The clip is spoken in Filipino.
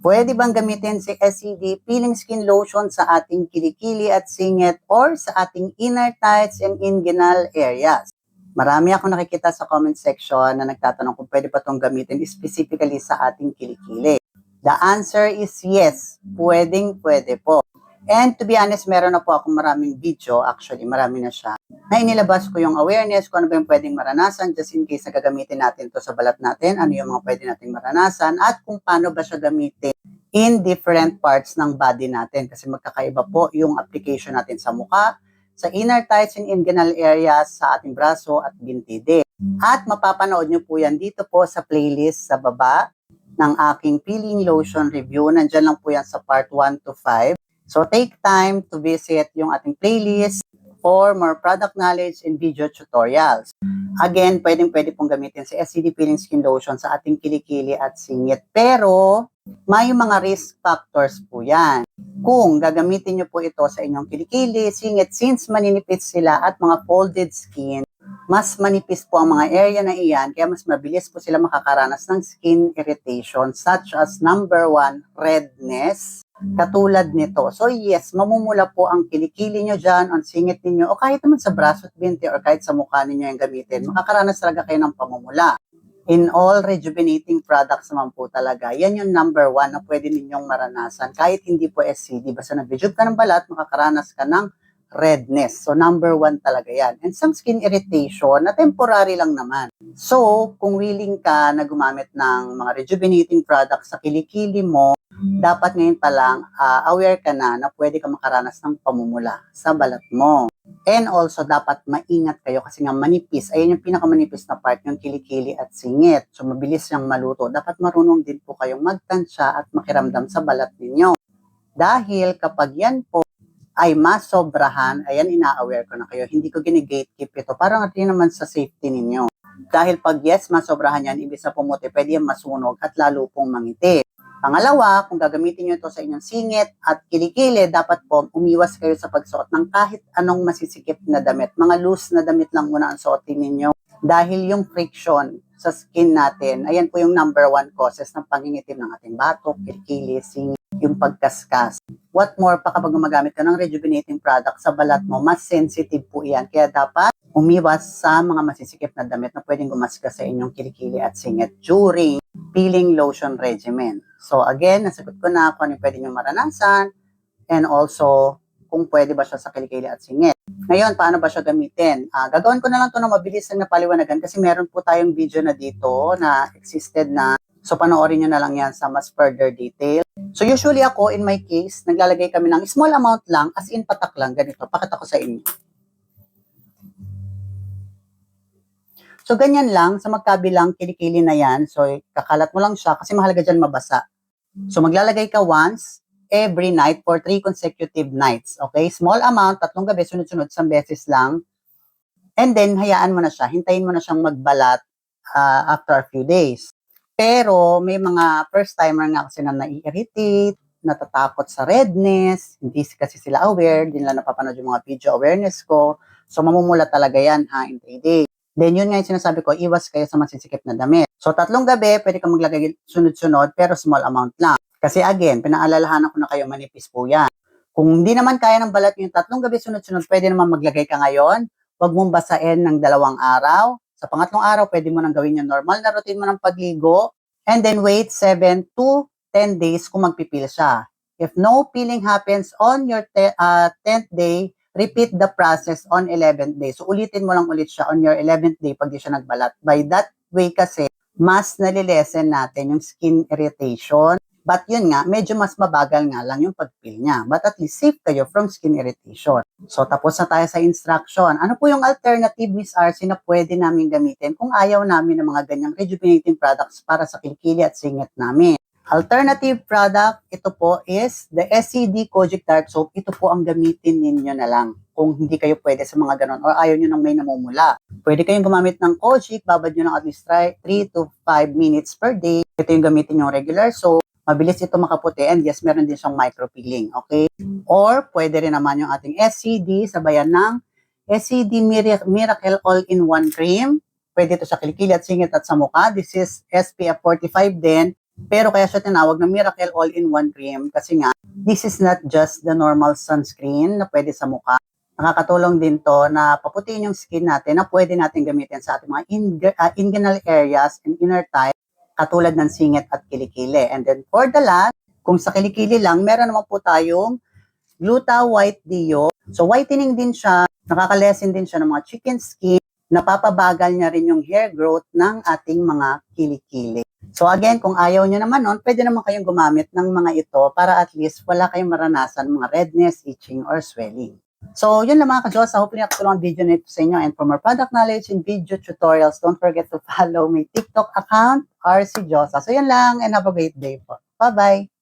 Pwede bang gamitin si SCD peeling skin lotion sa ating kilikili at singit or sa ating inner thighs and inguinal areas? Marami ako nakikita sa comment section na nagtatanong kung pwede pa itong gamitin specifically sa ating kilikili. The answer is yes, pwede po. And to be honest, meron na po akong maraming video, actually marami na siya, na inilabas ko yung awareness kung ano ba yung pwedeng maranasan just in case na gagamitin natin to sa balat natin, ano yung mga pwede nating maranasan, at kung paano ba siya gamitin in different parts ng body natin. Kasi magkakaiba po yung application natin sa mukha, sa inner thighs and inguinal areas, sa ating braso at binti din. At mapapanood nyo po yan dito po sa playlist sa baba ng aking peeling lotion review. Nandyan lang po yan sa part 1 to 5. So take time to visit yung ating playlist for more product knowledge and video tutorials. Again, pwede pong gamitin si SCD Peeling Skin Lotion sa ating kilikili at singit. Pero may mga risk factors po yan. Kung gagamitin nyo po ito sa inyong kilikili, singit, since maninipis sila at mga folded skin, mas manipis po ang mga area na iyan, kaya mas mabilis po sila makakaranas ng skin irritation such as number 1, redness, katulad nito. So yes, mamumula po ang kilikili nyo dyan, ang singit ninyo, o kahit naman sa braso at binti or kahit sa mukha ninyo yung gamitin, makakaranas talaga kayo ng pamumula. In all rejuvenating products naman po talaga, yan yung number 1 na pwede ninyong maranasan. Kahit hindi po SCD, basta nag-rejuve ka ng balat, makakaranas ka ng redness. So number 1 talaga yan. And some skin irritation na temporary lang naman. So kung willing ka na gumamit ng mga rejuvenating products sa kilikili mo, dapat ngayon pa lang aware ka na pwede ka makaranas ng pamumula sa balat mo. And also, dapat maingat kayo kasi nga manipis. Ayan yung pinakamanipis na part, yung kilikili at singit. So, mabilis siyang maluto. Dapat marunong din po kayong magtansya at makiramdam sa balat ninyo. Dahil kapag yan po ay masobrahan, ayan, ina-aware ko na kayo. Hindi ko gini-gatekeep ito. Parang rin naman sa safety ninyo. Dahil pag yes, masobrahan yan, ibig sa pumuti, pwede yan masunog at lalo pong mangiti. Pangalawa, kung gagamitin nyo ito sa inyong singit at kilikili, dapat po umiwas kayo sa pagsuot ng kahit anong masisikip na damit. Mga loose na damit lang muna ang suotin ninyo. Dahil yung friction sa skin natin, ayan po yung number 1 causes ng pangingitim ng ating batok, kilikili, singit, yung pagkaskas. What more pa kapag gumagamit ka ng rejuvenating product sa balat mo, mas sensitive po yan. Kaya dapat umiwas sa mga masisikip na damit na pwedeng gumaskas sa inyong kilikili at singit during peeling lotion regimen. So again, nasagot ko na kung ano pwede nyo maranasan and also kung pwede ba siya sa kilikili at singit. Ngayon, paano ba siya gamitin? Gagawin ko na lang ito na mabilis na paliwanagan kasi meron po tayong video na dito na existed na. So panoorin nyo na lang yan sa mas further detail. So usually ako, in my case, naglalagay kami ng small amount lang, as in patak lang, ganito. Pakita ko sa inyo. So ganyan lang, sa magkabilang kilikili na yan. So kakalat mo lang siya kasi mahalaga dyan mabasa. So maglalagay ka once every night for 3 consecutive nights. Okay? Small amount, 3 gabi, sunod-sunod, 1 beses lang. And then, hayaan mo na siya. Hintayin mo na siyang magbalat after a few days. Pero may mga first-timer nga kasi na nai-irritate, natatakot sa redness, hindi kasi sila aware, hindi nila napapanood yung mga video awareness ko. So mamumula talaga yan in 3 days. Then yun nga yung sinasabi ko, iwas kayo sa masisikip na damit. So 3 gabi, pwede kang maglagay sunod-sunod pero small amount lang. Kasi again, pinaalalahanan ko na kayo manipis po yan. Kung hindi naman kaya ng balat yung 3 gabi sunod-sunod, pwede naman maglagay ka ngayon. Huwag mong basain ng 2 araw. Sa pangatlong araw, pwede mo nang gawin yung normal na routine mo ng pagligo. And then wait 7 to 10 days kung magpipil siya. If no peeling happens on your 10th day, repeat the process on 11th day. So, ulitin mo lang ulit siya on your 11th day pag di siya nagbalat. By that way kasi, mas nalilesen natin yung skin irritation. But yun nga, medyo mas mabagal nga lang yung pag-peel niya. But at least safe kayo from skin irritation. So, tapos na tayo sa instruction. Ano po yung alternative, Miss RC, na pwede namin gamitin kung ayaw namin ng mga ganyang rejuvenating products para sa kilikili at singit namin? Alternative product, ito po is the SCD Kojic Dark Soap. Ito po ang gamitin ninyo na lang kung hindi kayo pwede sa mga ganon or ayaw nyo nang may namumula. Pwede kayong gumamit ng Kojic, babad nyo ng at least 3 to 5 minutes per day. Ito yung gamitin yung regular soap. Mabilis ito makaputi and yes, meron din siyang micro-peeling, okay? Or pwede rin naman yung ating SCD, sabayan ng SCD Miracle All-in-One Cream. Pwede ito sa kilikili at singit at sa mukha. This is SPF 45 din. Pero kaya siya tinawag na Miracle All-in-One Cream kasi nga, this is not just the normal sunscreen na pwede sa mukha. Nakakatulong din to na paputiin yung skin natin na pwede natin gamitin sa ating mga inguinal areas and inner thigh katulad ng singit at kilikili. And then for the last, kung sa kilikili lang, meron naman po tayong Gluta White Dio. So whitening din siya, nakaka-lessen din siya ng mga chicken skin, napapabagal niya rin yung hair growth ng ating mga kilikili. So again, kung ayaw nyo naman nun, pwede naman kayong gumamit ng mga ito para at least wala kayong maranasan mga redness, itching, or swelling. So, yun lang mga ka-Diyos. Hopefully, nakatulong ang video na ito sa inyo. And for more product knowledge and video tutorials, don't forget to follow my TikTok account, RC Josa. So, yun lang and have a great day po. Bye-bye!